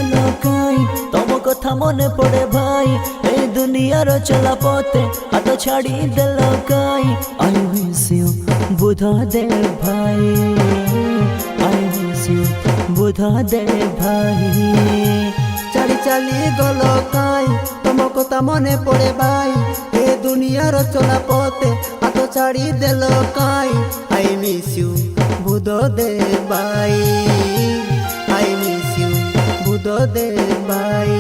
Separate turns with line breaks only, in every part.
गल काई तम कथा मने पड़े भाई ए दुनिया रो चला पोते हाथ छाड़ी देल काई आई मिस यू बुधदेव भाई आई मिस यू बुधदेव भाई
छाड़ी चली गल काई तम कथा मने पड़े भाई ए दुनिया रो चला पोते हाथ छाड़ी देल काई आई मिस यू बुधदेव भाई आई मिस यू बुधदेव भाई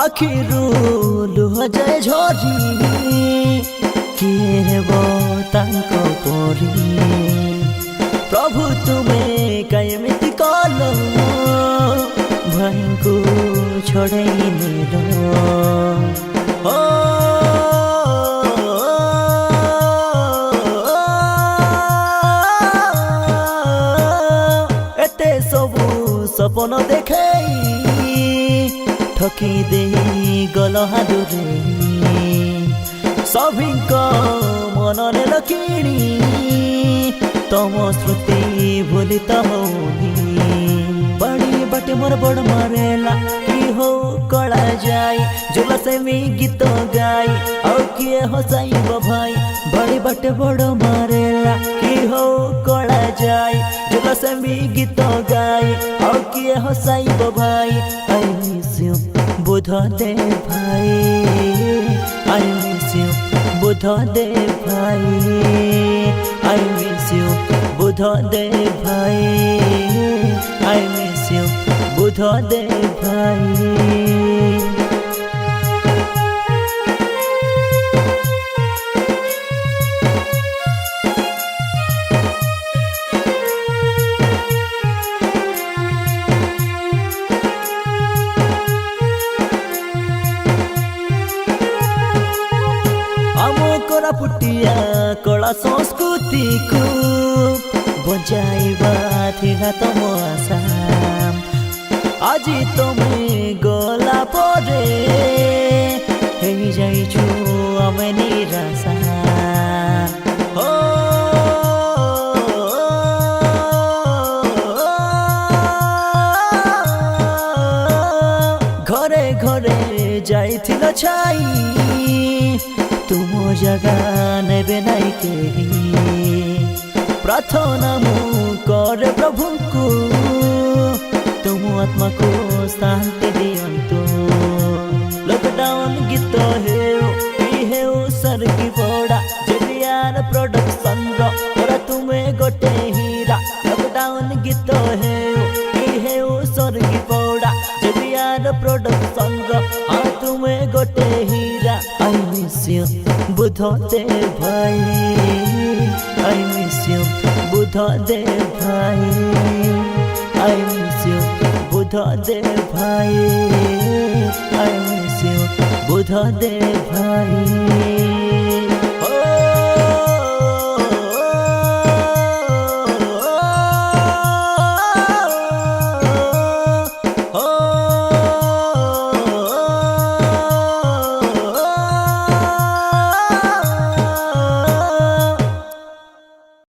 आखिरू लुह जाए झरी किए तांको परी प्रभु तुम्हें कयमिति कल भाई को छोड़ई नेल एते सबु सपन देखे ठकी दे गल हादुरे सभी मनने लकिणी तम श्रुति भूली तो होनी बड़ी बटे मोर बड़ मारेला कि हो कड़ा जाई जुला से मी गीत गाई और किए हसाई भाई बड़ी बटे बड़ मारेला कि हो कड़ा जाई जुला से मी गीत गाई और किए हसाई भाई आई मिस यू बुधदेव भाई आई मिस यू बुधदेव भाई आई मिस यू बुधदेव भाई आई मिस यू बुधदेव भाई पुटिया कला संस्कृति को बचाइबा थिला तम आशा आज तुम्हें गला परे हेई जाइछु आमे निराशा हो घरे घरे जाइथिल छाई तुम जगह नेबे नाई केही प्रार्थना मु कर प्रभु को तुम आत्मा को शांति दियंतु लॉकडाउन गीत हे सर की बड़ा जेबियार प्रोडक्शन रो तुम्हें गोटे हीरा लॉकडाउन गीत हे सर की बड़ा जेबियार प्रोडक्शन रो तुम्हें गोटे हीरा आई मिस यू बुधदेव भाई आई मिस यू बुधदेव भाई आई मिस यू बुधदेव भाई आई मिस यू बुधदेव भाई।